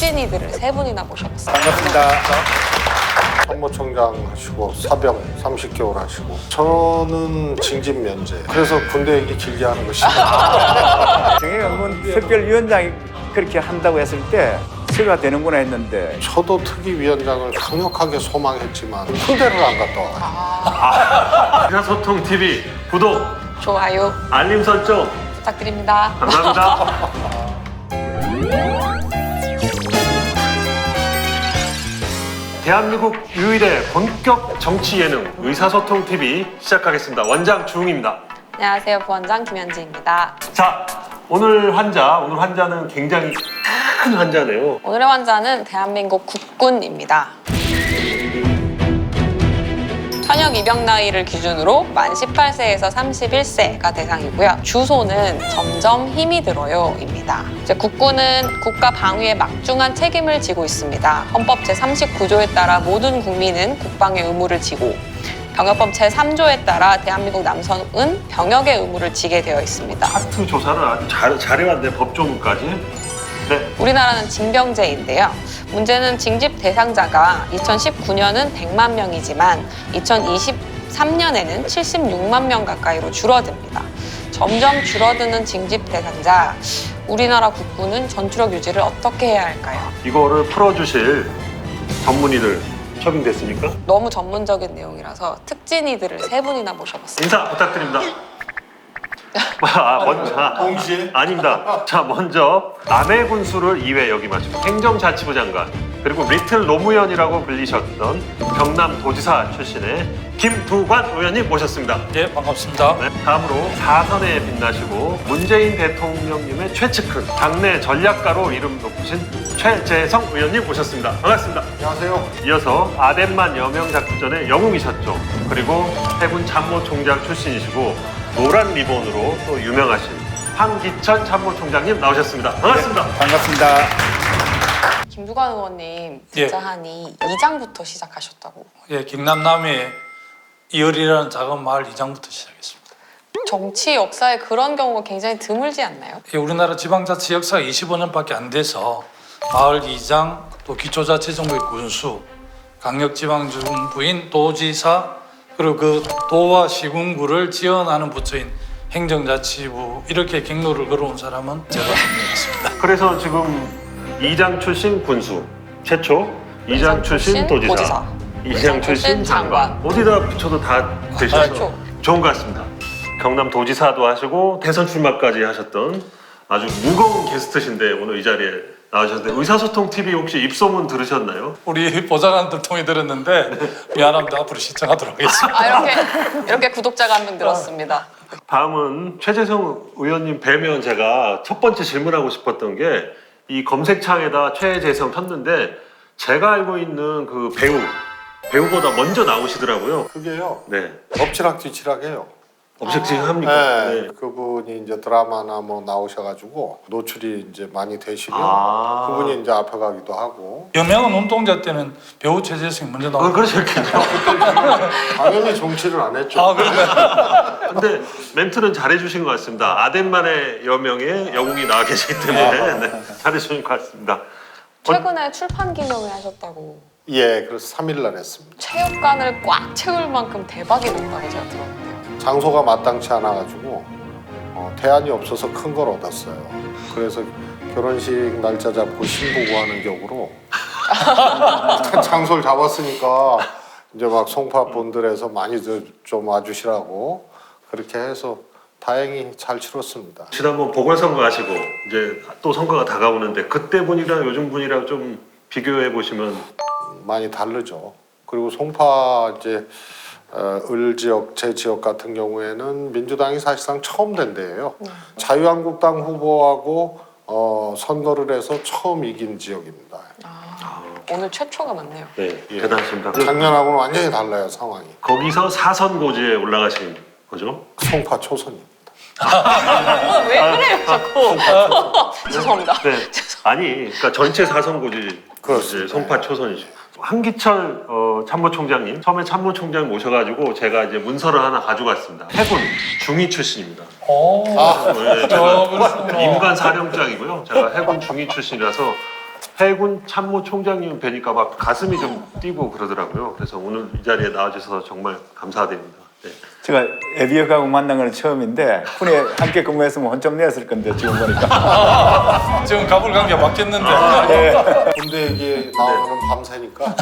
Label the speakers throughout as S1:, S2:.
S1: 특진이들을 세 분이나 모셔봤습니다.
S2: 반갑습니다. 참모총장 하시고 사병 30개월 하시고 저는 징집 면제. 그래서 군대 얘기 길게 하는 거 싫어요.
S3: 정의원문 특별위원장이 그렇게 한다고 했을 때 수가 되는구나 했는데
S2: 저도 특위위원장을 강력하게 소망했지만 군대를 안 갔다 와요.
S4: 의사소통 TV 구독,
S1: 좋아요
S4: 알림 설정
S1: 부탁드립니다.
S4: 감사합니다. 대한민국 유일의 본격 정치 예능 의사소통 TV 시작하겠습니다. 원장 주웅입니다.
S1: 안녕하세요. 부원장 김현지입니다.
S4: 자, 오늘 환자는 굉장히 큰 환자네요.
S1: 오늘의 환자는 대한민국 국군입니다. 현역 입영 나이를 기준으로 만 18세에서 31세가 대상이고요. 주소는 점점 힘이 들어요입니다. 이제 국군은 국가 방위에 막중한 책임을 지고 있습니다. 헌법 제39조에 따라 모든 국민은 국방의 의무를 지고 병역법 제3조에 따라 대한민국 남성은 병역의 의무를 지게 되어 있습니다.
S4: 하트 조사를 아주 잘해왔네, 법조문까지. 네.
S1: 우리나라는 징병제인데요. 문제는 징집 대상자가 2019년은 100만 명이지만 2023년에는 76만 명 가까이로 줄어듭니다. 점점 줄어드는 징집 대상자, 우리나라 국군은 전투력 유지를 어떻게 해야 할까요?
S4: 이거를 풀어주실 전문의들 초빙됐습니까?
S1: 너무 전문적인 내용이라서 특진이들을 세 분이나 모셔봤습니다.
S4: 인사 부탁드립니다. 먼저
S2: 동시에?
S4: 아닙니다. 자, 먼저 남해 군수를 2회 역임하시고 행정자치부 장관 그리고 리틀 노무현이라고 불리셨던 경남도지사 출신의 김두관 의원님 모셨습니다.
S5: 네, 반갑습니다.
S4: 네, 다음으로 4선에 빛나시고 문재인 대통령님의 최측근 당내 전략가로 이름 높으신 최재성 의원님 모셨습니다. 반갑습니다.
S2: 안녕하세요.
S4: 이어서 아덴만 여명 작전의 영웅이셨죠. 그리고 해군 참모총장 출신이시고 노란 리본으로 또 유명하신 황기천 참모총장님 나오셨습니다. 반갑습니다.
S3: 반갑습니다.
S1: 김두관 의원님 진짜하니 이장부터 시작하셨다고.
S5: 예, 경남 남해 이열이라는 작은 마을 이장부터 시작했습니다.
S1: 정치 역사에 그런 경우가 굉장히 드물지 않나요?
S5: 예, 우리나라 지방자치 역사가 25년밖에 안 돼서 마을 이장, 또 기초자치정부의 군수, 강력지방정부인 도지사, 그리고 그 도와 시군구를 지원하는 부처인 행정자치부, 이렇게 경로를 걸어온 사람은 제가 한 명이었습니다.
S4: 그래서 지금 이장 출신 군수 최초, 이장 출신 도지사, 이장 출신 장관. 어디다 붙여도 다 되셔서
S1: 그렇죠.
S4: 좋은 것 같습니다. 경남 도지사도 하시고 대선 출마까지 하셨던 아주 무거운 게스트신데 오늘 이 자리에 나오셨는데 의사소통 TV 혹시 입소문 들으셨나요?
S5: 우리 보좌관들 통해 들었는데 미안합니다. 앞으로 시청하도록 하겠습니다.
S1: 이렇게 구독자가 한 명 늘었습니다.
S4: 다음은 최재성 의원님 뵈면 제가 첫 번째 질문하고 싶었던 게 이 검색창에다 최재성 쳤는데 제가 알고 있는 그 배우보다 먼저 나오시더라고요.
S2: 그게요.
S4: 네.
S2: 엎치락뒤치락해요.
S4: 엄색지합니까?
S2: 네. 그분이 이제 드라마나 뭐 나오셔가지고 노출이 이제 많이 되시면 그분이 이제 앞에 가기도 하고.
S5: 여명은 운동자 때는 배우 최재성이 먼저 나오고.
S4: 그러셨겠죠.
S2: 당연히 정치를 안 했죠.
S5: 아, 그런가요?
S4: 근데 멘트는 잘해주신 것 같습니다. 아덴만의 여명의 영웅이 나와 계시기 때문에 네, 잘해주신 것 같습니다.
S1: 최근에 출판 기념회 하셨다고.
S2: 예, 그래서 3일날 했습니다.
S1: 체육관을 꽉 채울 만큼 대박이 났다고 제가 들었는데요.
S2: 장소가 마땅치 않아가지고 대안이 없어서 큰 걸 얻었어요. 그래서 결혼식 날짜 잡고 신부 구하는 격으로 장소를 잡았으니까 이제 막 송파분들에서 많이들 좀 와주시라고 그렇게 해서 다행히 잘 치렀습니다.
S4: 지난번 보궐선거 하시고 이제 또 선거가 다가오는데 그때 분이랑 요즘 분이랑 좀 비교해 보시면
S2: 많이 다르죠. 그리고 송파 이제 을 지역, 제 지역 같은 경우에는 민주당이 사실상 처음 된 데예요. 자유한국당 후보하고 선거를 해서 처음 이긴 지역입니다.
S1: 오늘 최초가 맞네요.
S4: 네,
S2: 예.
S4: 대단하십니다.
S2: 작년하고는 완전히 달라요, 상황이.
S4: 거기서 4선 고지에 올라가신 거죠?
S2: 송파 초선입니다.
S1: 오늘 왜 그래요, 자꾸? 죄송합니다.
S4: 네. 아니, 그러니까 전체 4선 고지
S2: 그렇습니다.
S4: 이제 송파 초선이죠. 황기철 참모총장님, 처음에 참모총장 모셔가지고 제가 이제 문서를 하나 가져갔습니다. 해군 중위 출신입니다.
S5: 오,
S4: 네, 제가
S5: 그렇구나.
S4: 임관 사령장이고요. 제가 해군 중위 출신이라서 해군 참모총장님 뵈니까 막 가슴이 좀 뛰고 그러더라고요. 그래서 오늘 이 자리에 나와주셔서 정말 감사드립니다. 네.
S3: 제가 애비역하고 만난 건 처음인데 군에 함께 근무했으면 혼 좀 내었을 건데 지금 보니까
S5: 지금 가불 관계가 바뀌었는데
S2: 군대 얘기 나오면 밤새니까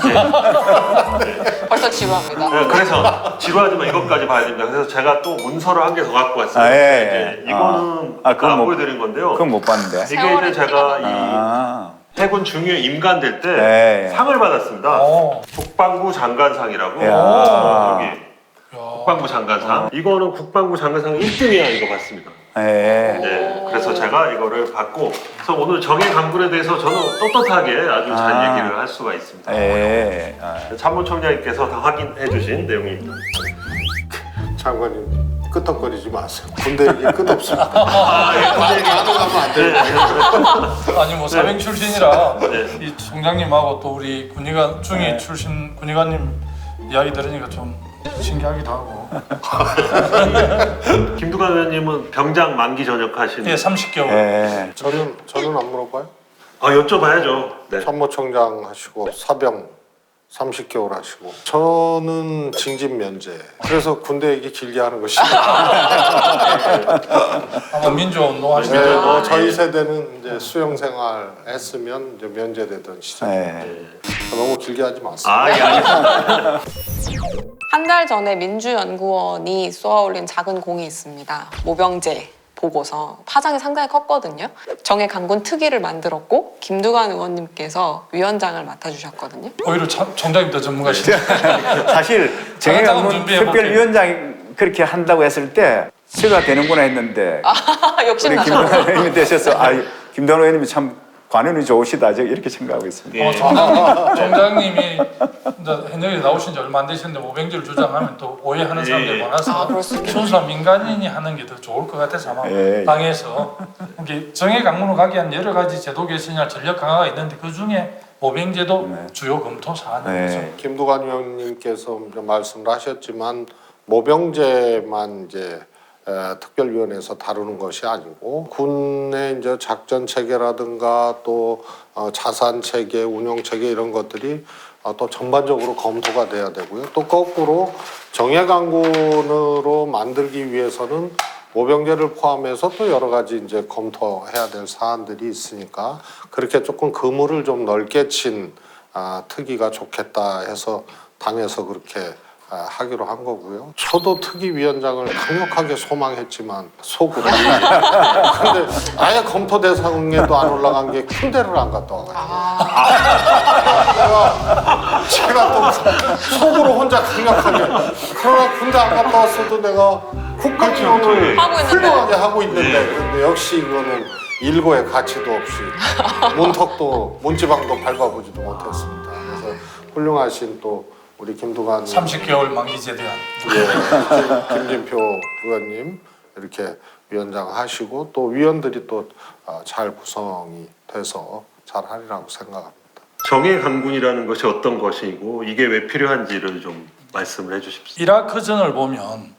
S1: 벌써 지루합니다.
S4: 네, 그래서 지루하지만 이것까지 봐야 됩니다. 그래서 제가 또 문서를 한 개 더 갖고 왔어요.
S3: 아, 예.
S4: 네, 이거는
S3: 그건
S4: 안
S3: 못-
S4: 보여드린 건데요.
S3: 그건 못 봤는데.
S4: 이게
S1: 세월의
S4: 이제 제가 이
S3: 아,
S4: 해군 중위 임관 될 때
S3: 네.
S4: 상을 받았습니다.
S5: 오.
S4: 국방부 장관상이라고
S3: 야.
S4: 여기 국방부 장관상. 이거는 국방부 장관상 1등이야 이거 받습니다.
S3: 예.
S4: 네, 그래서 제가 이거를 받고 그래서 오늘 정예 강군에 대해서 저는 떳떳하게 아주 잘
S3: 아.
S4: 얘기를 할 수가 있습니다.
S3: 예. 아.
S4: 참모총장님께서 다 확인해 주신 내용입니다.
S2: 장관님 끄떡거리지 마세요. 군대 얘기 끝없습니다.
S4: 아, 예, 군대
S2: 나도 가면 안 돼요.
S5: 아니 뭐 사병 출신이라
S4: 네.
S5: 이 총장님하고 또 우리 군의관 중위 출신 군의관님 이야기 들으니까 좀 신기하기도 하고.
S4: 김두관 의원님은 병장 만기 전역하신.
S5: 예, 30개월.
S3: 예.
S2: 저는 안 물어봐요.
S4: 아 여쭤봐야죠. 네.
S2: 참모총장 하시고 사병 30개월 하시고 저는 징집 면제. 그래서 군대 얘기 길게 하는 것이.
S5: 아마 민주화 운동 하시는
S2: 네,
S5: 분.
S2: 뭐 저희 세대는 이제 수용 생활 했으면 이제 면제되던 시절.
S3: 예.
S2: 너무 길게 하지 마세요.
S4: 아, 예, 알겠습니다.
S1: 한 달 전에 민주연구원이 쏘아올린 작은 공이 있습니다. 모병제 보고서. 파장이 상당히 컸거든요. 정예 강군 특위를 만들었고 김두관 의원님께서 위원장을 맡아주셨거든요.
S5: 오히려 총장님 더 전문가시네.
S3: 사실 정해강군
S5: 다음 준비해볼게요.
S3: 특별위원장이 그렇게 한다고 했을 때 제가 되는구나 했는데 우리
S1: 욕심나셨어요.
S3: 김동완 의원님이 되셔서 김동완 의원님이 참 관운이 좋으시다 제가 이렇게 생각하고 있습니다.
S4: 예.
S5: 총장님이 이제 현역에 나오신 지 얼마 안 되셨는데 모병제를 주장하면 또 오해하는 사람들이
S4: 예.
S1: 아, 그럴 수
S5: 많아서
S1: 있겠네요.
S5: 순수한 민간인이 하는 게 더 좋을 것 같아서 아마
S3: 예.
S5: 당에서 이게 정예 강군으로 가기 위한 여러 가지 제도 개선이나 전력 강화가 있는데 그 중에 모병제도 주요 검토 사안이죠.
S3: 네.
S2: 김두관 의원님께서 말씀을 하셨지만 모병제만 이제 특별위원회에서 다루는 것이 아니고 군의 이제 작전 체계라든가 또 자산 체계, 운영 체계 이런 것들이 또 전반적으로 검토가 돼야 되고요. 또 거꾸로 정예 강군으로 만들기 위해서는 모병제를 포함해서 또 여러 가지 이제 검토해야 될 사안들이 있으니까 그렇게 조금 그물을 좀 넓게 친 특위가 좋겠다 해서 당에서 그렇게 하기로 한 거고요. 저도 특위위원장을 강력하게 소망했지만 속으로. 근데 아예 검토 대상에도 안 올라간 게 군대를 안 갔다 와가지고. 제가 또 속으로 혼자 강력하게. 그러나 군대 안 갔다 왔어도 내가 국가기용을
S1: 하고 있는데.
S2: 훌륭하게 하고 있는데 그런데 역시 이거는 일고의 가치도 없이 문턱도 문지방도 밟아보지도 못했습니다. 그래서 훌륭하신 또 우리 김두관
S5: 30개월 만기제 대안.
S2: 예, 김진표 의원님 이렇게 위원장 하시고 또 위원들이 또 잘 구성이 돼서 잘 하리라고 생각합니다.
S4: 정예 강군이라는 것이 어떤 것이고 이게 왜 필요한지를 좀 말씀을 해주십시오.
S5: 이라크전을 보면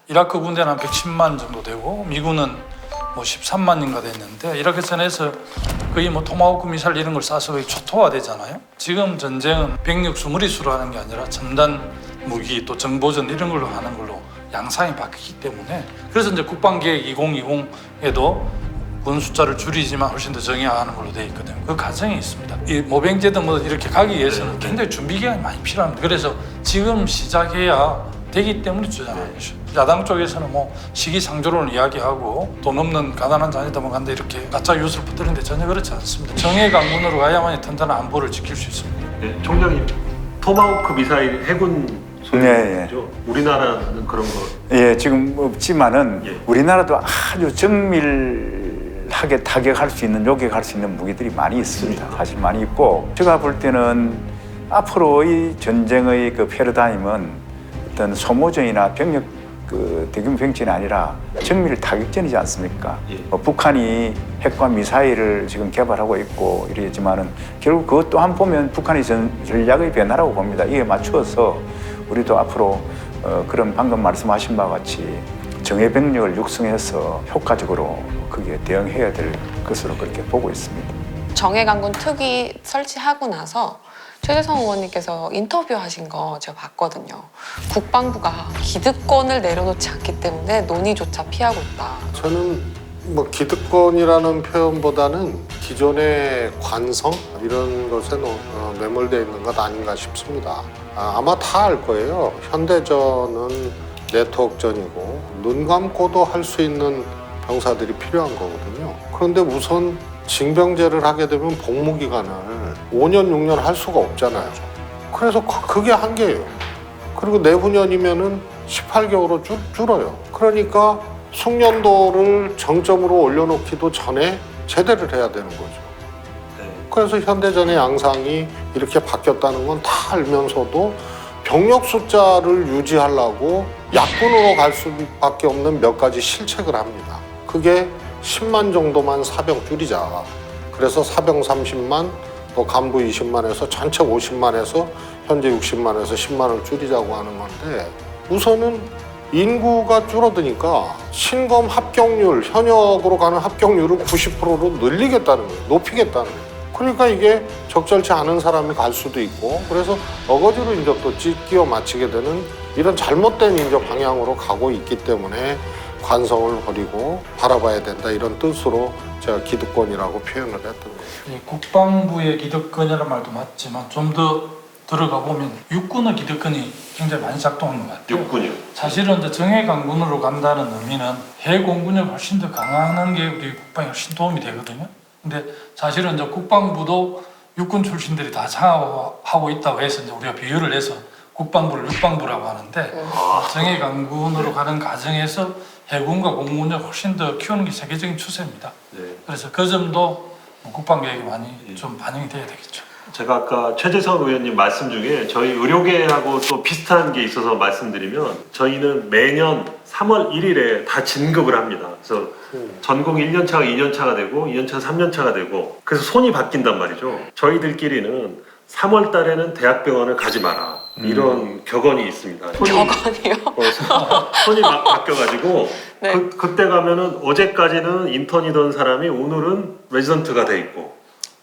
S5: 이라크 군대는 한 110만 정도 되고 미군은 뭐 13만인가 됐는데 이라크전에서 거의 뭐 토마호크 미사일 이런 걸 쏴서 거의 초토화되잖아요. 지금 전쟁은 병력 수무리수로 하는 게 아니라 첨단 무기 또 정보전 이런 걸로 하는 걸로 양상이 바뀌기 때문에 그래서 이제 국방계획 2020에도 군 숫자를 줄이지만 훨씬 더 정예화하는 걸로 되어 있거든요. 그 과정이 있습니다. 이 모병제든 뭐 이렇게 가기 위해서는 굉장히 준비 기간이 많이 필요합니다. 그래서 지금 시작해야 되기 때문에 주장하는 것이죠. 야당 쪽에서는 뭐 시기상조론을 이야기하고 돈 없는 가난한 자녀들만 간다 이렇게 가짜 뉴스를 퍼뜨리는데 전혀 그렇지 않습니다. 정예 강군으로 가야만이 튼튼한 안보를 지킬 수 있습니다.
S4: 네, 총장님, 토마호크 미사일 해군
S3: 예,
S4: 소유죠. 우리나라는 그런 거.
S3: 예, 지금 없지만은
S4: 예.
S3: 우리나라도 아주 정밀하게 타격할 수 있는, 요격할 수 있는 무기들이 많이 있습니다. 사실 많이 있고 제가 볼 때는 앞으로 이 전쟁의 그 패러다임은 어떤 소모전이나 병력 그 대규모 병전이 아니라 정밀 타격전이지 않습니까?
S4: 예.
S3: 북한이 핵과 미사일을 지금 개발하고 있고 이러지만은 결국 그것 또한 보면 북한의 전략의 변화라고 봅니다. 이에 맞추어서 우리도 앞으로 그런 방금 말씀하신 바와 같이 정예 병력을 육성해서 효과적으로 거기에 대응해야 될 것으로 그렇게 보고 있습니다.
S1: 정해강군 특위 설치하고 나서 최재성 의원님께서 인터뷰하신 거 제가 봤거든요. 국방부가 기득권을 내려놓지 않기 때문에 논의조차 피하고 있다.
S2: 저는 뭐 기득권이라는 표현보다는 기존의 관성 이런 것에 매몰되어 있는 것 아닌가 싶습니다. 아마 다 알 거예요. 현대전은 네트워크전이고 눈 감고도 할 수 있는 병사들이 필요한 거거든요. 그런데 우선 징병제를 하게 되면 복무기간을 5년, 6년 할 수가 없잖아요. 그래서 그게 한계예요. 그리고 내후년이면은 18개월로 줄어요. 그러니까 숙련도를 정점으로 올려놓기도 전에 제대를 해야 되는 거죠. 그래서 현대전의 양상이 이렇게 바뀌었다는 건 다 알면서도 병력 숫자를 유지하려고 약군으로 갈 수밖에 없는 몇 가지 실책을 합니다. 그게 10만 정도만 사병 줄이자. 그래서 사병 30만, 또 간부 20만에서 전체 50만에서 현재 60만에서 10만을 줄이자고 하는 건데 우선은 인구가 줄어드니까 신검 합격률, 현역으로 가는 합격률을 90%로 늘리겠다는 거예요. 높이겠다는 거예요. 그러니까 이게 적절치 않은 사람이 갈 수도 있고 그래서 어거지로 이제 또 끼워 맞추게 되는 이런 잘못된 이제 방향으로 가고 있기 때문에 관성을 버리고 바라봐야 된다 이런 뜻으로 제가 기득권이라고 표현을 했던 거예요.
S5: 국방부의 기득권이라는 말도 맞지만 좀 더 들어가 보면 육군의 기득권이 굉장히 많이 작동하는 것 같아요.
S4: 육군이요.
S5: 사실은 이제 정예강군으로 간다는 의미는 해공군력이 훨씬 더 강화하는 게 우리 국방에 훨씬 도움이 되거든요. 근데 사실은 이제 국방부도 육군 출신들이 다 장악하고 있다고 해서 이제 우리가 비유를 해서 국방부를 육방부라고 하는데 정예강군으로 가는 과정에서 해군과 공군력 훨씬 더 키우는 게 세계적인 추세입니다.
S4: 네.
S5: 그래서 그 점도 국방계획에 많이 좀 반영이 돼야 되겠죠.
S4: 제가 아까 최재성 의원님 말씀 중에 저희 의료계하고 또 비슷한 게 있어서 말씀드리면 저희는 매년 3월 1일에 다 진급을 합니다. 그래서 전공 1년차가 2년차가 되고 2년차 3년차가 되고 그래서 손이 바뀐단 말이죠. 저희들끼리는 3월 달에는 대학병원을 가지 마라 이런 격언이 있습니다.
S1: 격언이요?
S4: 손이 막 바뀌어가지고
S1: 네.
S4: 그때 가면은 어제까지는 인턴이던 사람이 오늘은 레지던트가 돼 있고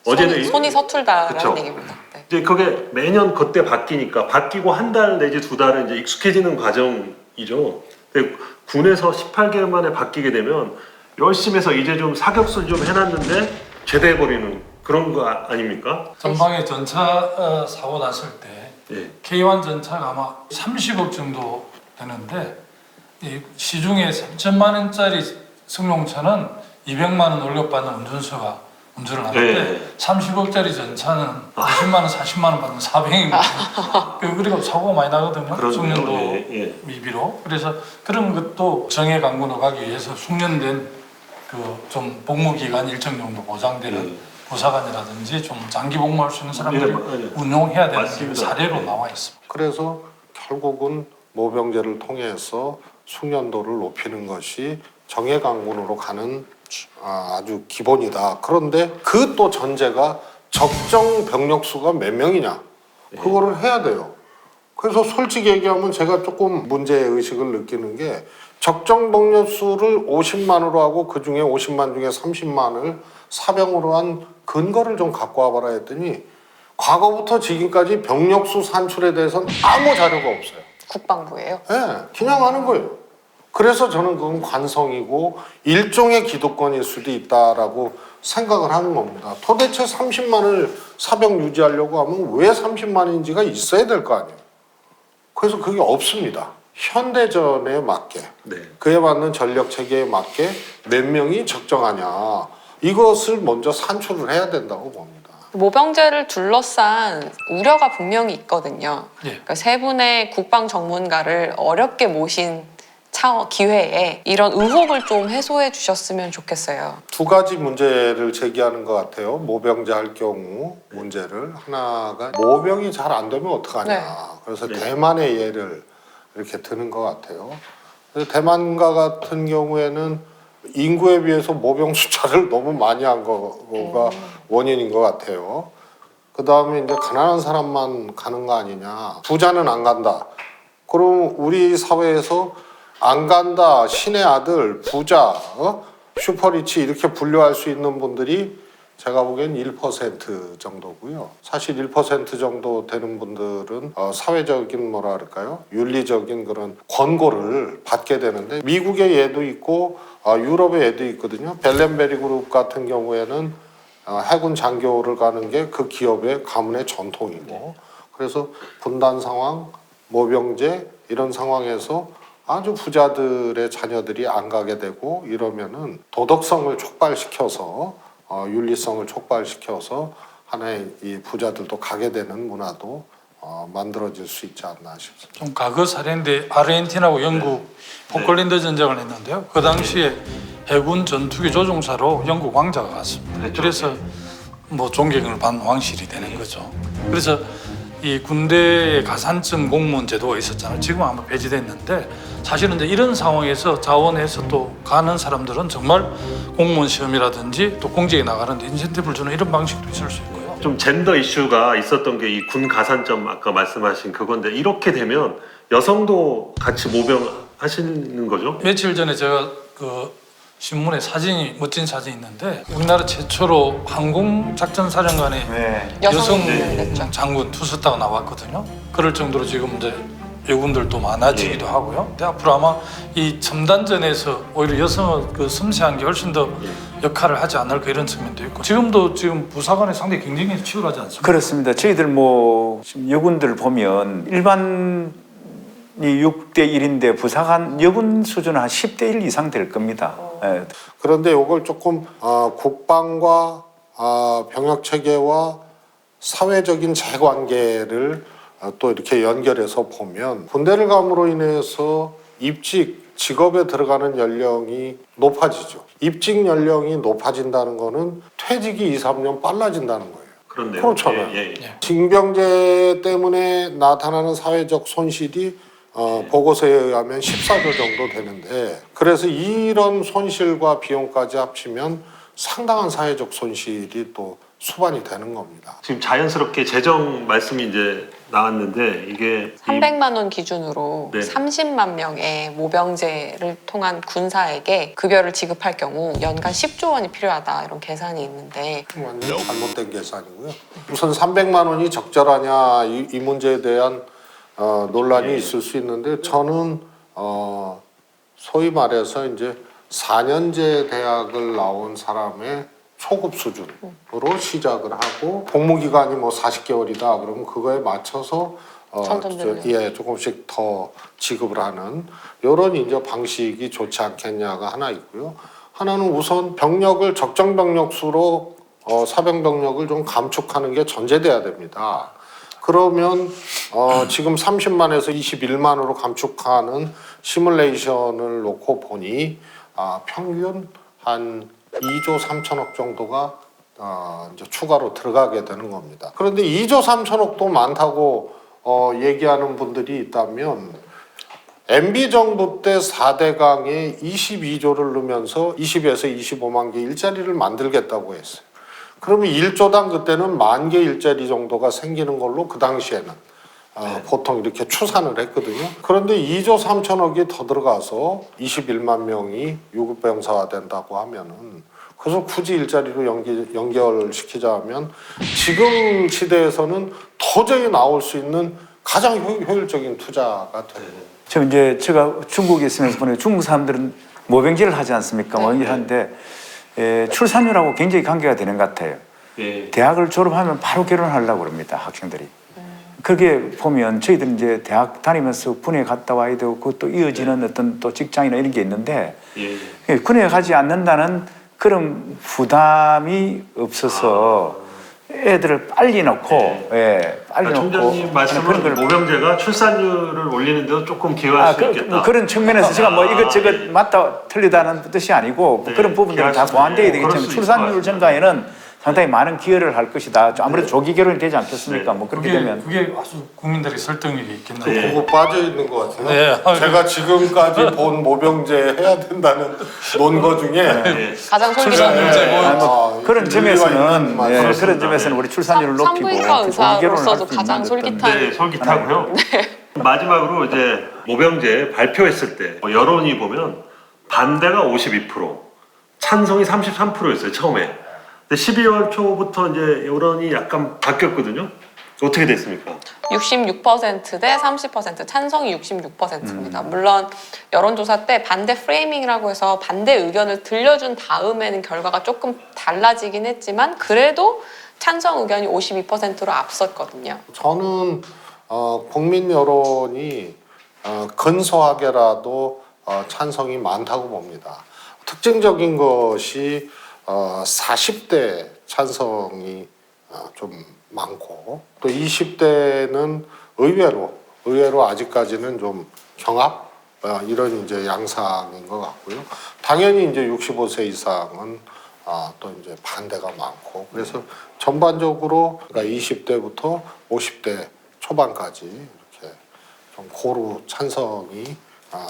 S4: 어제는
S1: 손이 서툴다라는
S4: 그쵸.
S1: 얘기입니다. 네.
S4: 이제 그게 매년 그때 바뀌니까 바뀌고 한 달 내지 두 달은 이제 익숙해지는 과정이죠. 근데 군에서 18개월 만에 바뀌게 되면 열심히 해서 이제 좀 사격술 좀 해놨는데 제대해버리는 그런 거 아닙니까?
S5: 전방에 전차 사고 났을 때
S4: 예.
S5: K1 전차가 아마 30억 정도 되는데 이 시중에 3천만 원짜리 승용차는 200만 원 월급받는 운전수가 운전을 하는데
S4: 네.
S5: 30억짜리 전차는 50만 원, 40만 원 받는 사병이거든요. 그리고 사고가 많이 나거든요.
S4: 그러네요.
S5: 숙련도
S4: 예.
S5: 미비로. 그래서 그런 것도 정예 강군으로 가기 위해서 숙련된 그 좀 복무 기간 일정 정도 보장되는 보사관이라든지 좀 장기 복무할 수 있는 사람들이 운용해야 되는 게 사례로 나와 있습니다.
S2: 그래서 결국은 모병제를 통해서 숙련도를 높이는 것이 정예강군으로 가는 아주 기본이다. 그런데 그 또 전제가 적정 병력 수가 몇 명이냐 그거를 해야 돼요. 그래서 솔직히 얘기하면 제가 조금 문제의식을 느끼는 게 적정 병력 수를 50만으로 하고 그중에 50만 중에 30만을 사병으로 한 근거를 좀 갖고 와봐라 했더니 과거부터 지금까지 병력수 산출에 대해서는 아무 자료가 없어요.
S1: 국방부예요?
S2: 네, 그냥 하는 거예요. 그래서 저는 그건 관성이고 일종의 기득권일 수도 있다라고 생각을 하는 겁니다. 도대체 30만을 사병 유지하려고 하면 왜 30만인지가 있어야 될 거 아니에요. 그래서 그게 없습니다. 현대전에 맞게
S4: 네.
S2: 그에 맞는 전력 체계에 맞게 몇 명이 적정하냐 이것을 먼저 산출을 해야 된다고 봅니다.
S1: 모병제를 둘러싼 우려가 분명히 있거든요.
S5: 예.
S1: 그러니까 세 분의 국방 전문가를 어렵게 모신 기회에 이런 의혹을 좀 해소해 주셨으면 좋겠어요.
S2: 두 가지 문제를 제기하는 것 같아요. 모병제 할 경우 문제를. 하나가 모병이 잘 안 되면 어떡하냐.
S1: 네.
S2: 그래서 대만의 예를 이렇게 드는 것 같아요. 그래서 대만과 같은 경우에는 인구에 비해서 모병 숫자를 너무 많이 한 거가 원인인 것 같아요. 그 다음에 이제 가난한 사람만 가는 거 아니냐. 부자는 안 간다. 그럼 우리 사회에서 안 간다, 신의 아들, 부자, 슈퍼리치 이렇게 분류할 수 있는 분들이 제가 보기엔 1% 정도고요. 사실 1% 정도 되는 분들은 사회적인 뭐라 그럴까요? 윤리적인 그런 권고를 받게 되는데 미국의 예도 있고 유럽의 예도 있거든요. 벨렌베리 그룹 같은 경우에는 해군 장교를 가는 게 그 기업의 가문의 전통이고 그래서 분단 상황, 모병제 이런 상황에서 아주 부자들의 자녀들이 안 가게 되고 이러면은 도덕성을 촉발시켜서 윤리성을 촉발시켜서 하나의 이 부자들도 가게 되는 문화도 만들어질 수 있지 않나 싶습니다.
S5: 좀 과거 사례인데 아르헨티나하고 영국 포클랜드 전쟁을 했는데요. 그 당시에 해군 전투기 조종사로 영국 왕자가 갔습니다. 그래서 뭐 존경을 받는 왕실이 되는 거죠. 그래서 이 군대의 가산점 공무원 제도가 있었잖아요. 지금 아마 폐지됐는데 사실은 이제 이런 상황에서 자원해서 또 가는 사람들은 정말 공무원 시험이라든지 또 공직에 나가는데 인센티브를 주는 이런 방식도 있을 수 있고요.
S4: 좀 젠더 이슈가 있었던 게 이 군 가산점 아까 말씀하신 그건데 이렇게 되면 여성도 같이 모병하시는 거죠?
S5: 며칠 전에 제가 그 신문에 사진이 멋진 사진이 있는데 우리나라 최초로 항공작전사령관에 여성
S1: 됐죠.
S5: 장군 투스타가 나왔거든요. 그럴 정도로 지금 이제 여군들도 많아지기도 하고요. 근데 앞으로 아마 이 첨단전에서 오히려 여성의 그 섬세한 게 훨씬 더 역할을 하지 않을까 이런 측면도 있고 지금도 지금 부사관이 상당히 경쟁이 치열하지 않습니까?
S3: 그렇습니다. 저희들 뭐 지금 여군들 보면 일반이 6대 1인데 부사관 여군 수준은 한 10대 1 이상 될 겁니다. 예.
S2: 그런데 이걸 조금 국방과 병역 체계와 사회적인 재관계를 또 이렇게 연결해서 보면 군대를 감으로 인해서 입직, 직업에 들어가는 연령이 높아지죠. 입직 연령이 높아진다는 거는 퇴직이 2, 3년 빨라진다는 거예요.
S4: 그렇네요.
S2: 그렇잖아요.
S4: 예.
S2: 징병제 때문에 나타나는 사회적 손실이 보고서에 의하면 14조 정도 되는데 그래서 이런 손실과 비용까지 합치면 상당한 사회적 손실이 또 수반이 되는 겁니다.
S4: 지금 자연스럽게 재정 말씀이 이제 나왔는데 이게
S1: 300만 원 기준으로
S4: 네.
S1: 30만 명의 모병제를 통한 군사에게 급여를 지급할 경우 연간 10조 원이 필요하다 이런 계산이 있는데
S2: 완전 잘못된 계산이고요. 우선 300만 원이 적절하냐 이 문제에 대한 논란이 있을 수 있는데 저는 소위 말해서 이제 4년제 대학을 나온 사람의 초급 수준으로 시작을 하고 복무기간이 뭐 40개월이다 그러면 그거에 맞춰서 조금씩 더 지급을 하는 이런 이제 방식이 좋지 않겠냐가 하나 있고요. 하나는 우선 병력을 적정 병력 수로 사병 병력을 좀 감축하는 게 전제돼야 됩니다. 그러면 지금 30만에서 21만으로 감축하는 시뮬레이션을 놓고 보니 평균 한 2조 3천억 정도가 이제 추가로 들어가게 되는 겁니다. 그런데 2조 3천억도 많다고 얘기하는 분들이 있다면 MB 정부 때 4대강에 22조를 넣으면서 20에서 25만 개 일자리를 만들겠다고 했어요. 그러면 1조당 그때는 10,000개 일자리 정도가 생기는 걸로 그 당시에는 보통 이렇게 추산을 했거든요. 그런데 2조 3천억이 더 들어가서 21만 명이 유급병사화 된다고 하면은 그래서 굳이 일자리로 연결시키자면 지금 시대에서는 도저히 나올 수 있는 가장 효율적인 투자가 돼요.
S3: 지금 이제 제가 중국에 있으면서 보니까 중국 사람들은 모병제를 하지 않습니까? 모병제를 하는데 출산율하고 굉장히 관계가 되는 것 같아요. 대학을 졸업하면 바로 결혼하려고 그럽니다, 학생들이. 그렇게 보면 저희들 이제 대학 다니면서 군에 갔다 와야 되고 그것도 이어지는 어떤 또 직장이나 이런 게 있는데 군에 가지 않는다는 그런 부담이 없어서 애들을 빨리 넣고 빨리 넣고
S4: 총장님 말씀은 모병제가 출산율을 올리는 데도 조금 기여할 수 있겠다.
S3: 그런 측면에서 제가 뭐 이것저것 맞다 틀리다는 뜻이 아니고 그런 부분들은 다 보완되어야 되기 때문에 출산율 증가에는 상당히 많은 기여를 할 것이다. 아무래도 조기 결혼이 되지 않겠습니까? 뭐 그렇게 되면
S5: 그게 아주 국민들의 설득력이 있겠네요.
S2: 보고 빠져 있는 것 같아요.
S5: 네.
S2: 제가 지금까지 본 모병제 해야 된다는 논거 중에
S1: 가장 솔깃한
S3: 그런 점에서는 그런 점에서는 우리 출산율을 높이고
S1: 산부인과 의사로서도
S3: 조기 결혼을
S1: 가장
S3: 할수 있는
S1: 솔깃한
S4: 네, 솔깃하고요. 마지막으로 이제 모병제 발표했을 때 여론이 보면 반대가 52%, 찬성이 33%였어요 처음에. 근데 12월 초부터 이제 여론이 약간 바뀌었거든요. 어떻게 됐습니까?
S1: 66%대 30% 찬성이 66%입니다. 물론 여론조사 때 반대 프레이밍이라고 해서 반대 의견을 들려준 다음에는 결과가 조금 달라지긴 했지만 그래도 찬성 의견이 52%로 앞섰거든요.
S2: 저는 국민 여론이 근소하게라도 찬성이 많다고 봅니다. 특징적인 것이 40대 찬성이 좀 많고 또 20대는 의외로 아직까지는 좀 경합 이런 이제 양상인 것 같고요. 당연히 이제 65세 이상은 또 이제 반대가 많고 그래서 전반적으로 그러니까 20대부터 50대 초반까지 이렇게 좀 고루 찬성이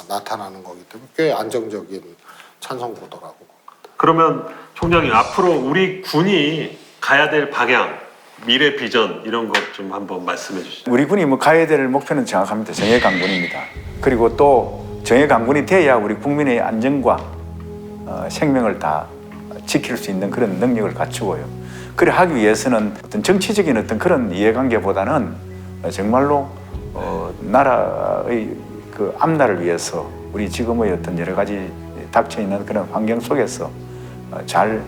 S2: 나타나는 거기 때문에 꽤 안정적인 찬성 구도라고 봅니다.
S4: 그러면 총장님 앞으로 우리 군이 가야 될 방향, 미래 비전 이런 것 좀 한번 말씀해 주시죠.
S3: 우리 군이 뭐 가야 될 목표는 정확합니다. 정예강군입니다. 그리고 또 정예강군이 돼야 우리 국민의 안전과 생명을 다 지킬 수 있는 그런 능력을 갖추고요. 그래 하기 위해서는 어떤 정치적인 어떤 그런 이해관계보다는 정말로 나라의 그 앞날을 위해서 우리 지금의 어떤 여러 가지 닥쳐 있는 그런 환경 속에서 잘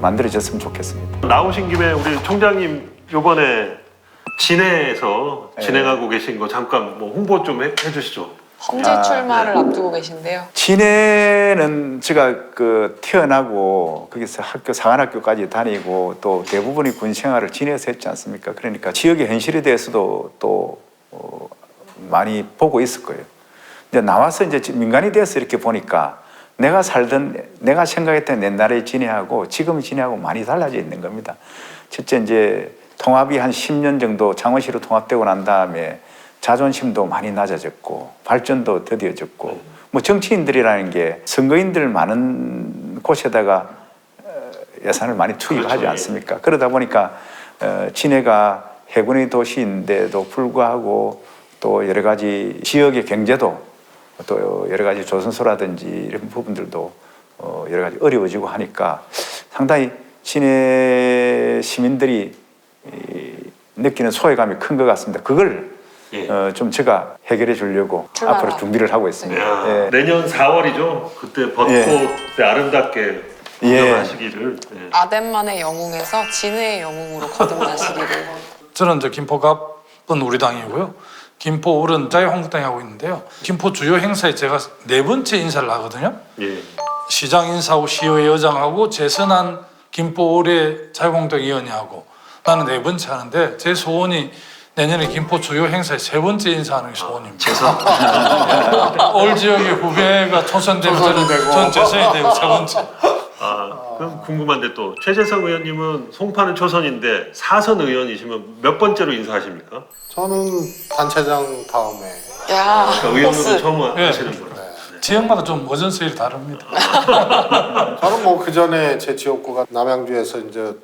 S3: 만들어졌으면 좋겠습니다.
S4: 나오신 김에 우리 총장님 이번에 진해에서 진행하고 계신 거 잠깐 뭐 홍보 좀 해주시죠.
S1: 험지 출마를 앞두고 계신데요.
S3: 진해는 제가 그 태어나고 거기서 사관학교까지 다니고 또 대부분의 군 생활을 진해에서 했지 않습니까? 그러니까 지역의 현실에 대해서도 또 많이 보고 있을 거예요. 근데 나와서 이제 민간이 돼서 이렇게 보니까 내가 생각했던 옛날의 진해하고 지금 진해하고 많이 달라져 있는 겁니다. 첫째 이제 통합이 한 10년 정도 창원시로 통합되고 난 다음에 자존심도 많이 낮아졌고 발전도 더뎌졌고 뭐 정치인들이라는 게 선거인들 많은 곳에다가 예산을 많이 투입하지
S4: 그렇죠.
S3: 않습니까? 그러다 보니까 진해가 해군의 도시인데도 불구하고 또 여러 가지 지역의 경제도 또 여러 가지 조선소라든지 이런 부분들도 여러 가지 어려워지고 하니까 상당히 진해 시민들이 느끼는 소외감이 큰 것 같습니다. 그걸 좀 제가 해결해 주려고
S1: 출마라.
S3: 앞으로 준비를 하고 있습니다.
S4: 야, 내년 4월이죠. 그때 벚꽃 때 아름답게 구경하시기를.
S1: 아덴만의 영웅에서 진해의 영웅으로 거듭나시기를.
S5: 저는 이제 김포갑은 우리 당이고요. 김포울은 자유한국당이 하고 있는데요. 김포 주요 행사에 제가 4번째 인사를 하거든요.
S4: 예.
S5: 시장 인사하고 시의회 의장하고 재선한 김포울의 자유한국당 의원이 하고 나는 4번째 하는데 제 소원이 내년에 김포 주요 행사에 3번째 인사하는 게 소원입니다.
S4: 재선.
S5: 올 지역의 후배가 초선되면 전 재선이 되고 3번째.
S4: 그럼 궁금한데 또 최재성 의원님은 송파는 초선인데 4선 의원이시면 몇 번째로 인사하십니까?
S2: 저는 단체장 다음에
S1: 야,
S4: 그러니까 의원으로
S1: 보스.
S4: 처음
S5: 네.
S4: 하시는 거예요.
S5: 지역마다 좀 오전 서열이 다릅니다.
S2: 저는 뭐 그 전에 제 지역구가 남양주에서 이제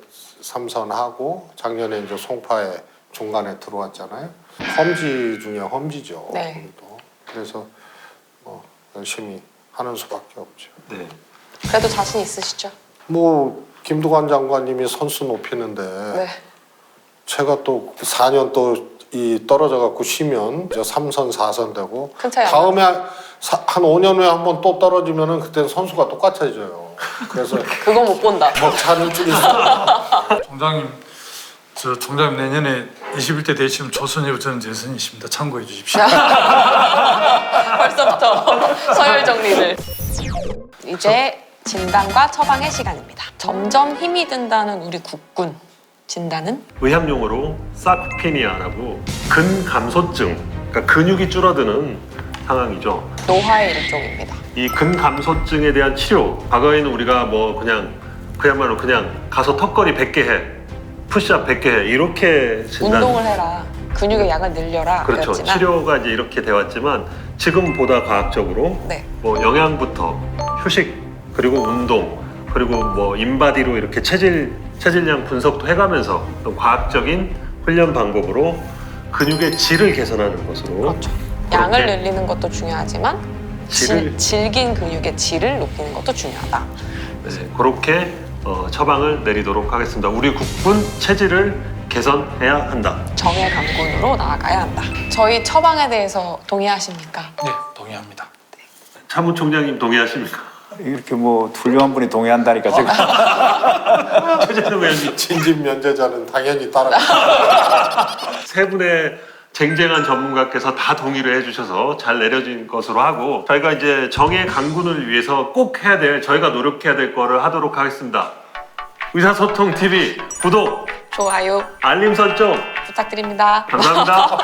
S2: 3선하고 작년에 이제 송파에 중간에 들어왔잖아요. 험지 중에 험지죠.
S1: 네.
S2: 거기도. 그래서 뭐 열심히 하는 수밖에 없죠.
S4: 네.
S1: 그래도 자신 있으시죠?
S2: 뭐 김두관 장관님이 선수 높이는데
S1: 네.
S2: 제가 또 4년 또 이 떨어져 갖고 쉬면 이제 3선 4선 되고
S1: 큰 차이 안
S2: 다음에 한 5년 후에 한 번 또 떨어지면은 그때는 선수가 똑같아져요. 그래서
S1: 그거 못 본다.
S2: 먹차는 줄이
S5: 총장님, 총장님 내년에 21대 되시면 초선이고 저는 재선이십니다. 참고해 주십시오.
S1: 벌써부터 서열 정리를. 이제 진단과 처방의 시간입니다. 점점 힘이 든다는 우리 국군. 진단은?
S4: 의학용어로 사쿠피니아라고 근감소증, 그러니까 근육이 줄어드는 상황이죠.
S1: 노화의 일종입니다.
S4: 이 근감소증에 대한 치료, 과거에는 우리가 뭐 그야말로 그냥 가서 턱걸이 100개 해, 푸시업 100개 해 이렇게 진단.
S1: 운동을 해라. 근육의 양을 늘려라.
S4: 그렇죠.
S1: 그랬지만
S4: 치료가 이제 이렇게 되었지만 지금보다 과학적으로
S1: 네.
S4: 뭐 영양부터 휴식 그리고 운동 그리고 뭐 인바디로 이렇게 체질량 분석도 해가면서 또 과학적인 훈련 방법으로 근육의 질을 개선하는 것으로
S1: 그렇죠. 양을
S4: 그렇게
S1: 늘리는 것도 중요하지만
S4: 질을-
S1: 질긴 근육의 질을 높이는 것도 중요하다.
S4: 네, 그렇게 처방을 내리도록 하겠습니다. 우리 국군 체질을 개선해야 한다.
S1: 정예 강군으로 나아가야 한다. 저희 처방에 대해서 동의하십니까?
S5: 네, 동의합니다.
S4: 참모총장님 동의하십니까?
S3: 이렇게 뭐 훌륭한 분이 동의한다니까 제가
S4: 최재성 의원님
S2: 진진 면제자는 당연히 따라갑니다.
S4: 세 분의 쟁쟁한 전문가께서 다 동의를 해주셔서 잘 내려진 것으로 하고 저희가 이제 정예 강군을 위해서 꼭 해야 될 저희가 노력해야 될 거를 하도록 하겠습니다. 의사소통 TV 구독,
S1: 좋아요
S4: 알림 설정
S1: 부탁드립니다.
S4: 감사합니다.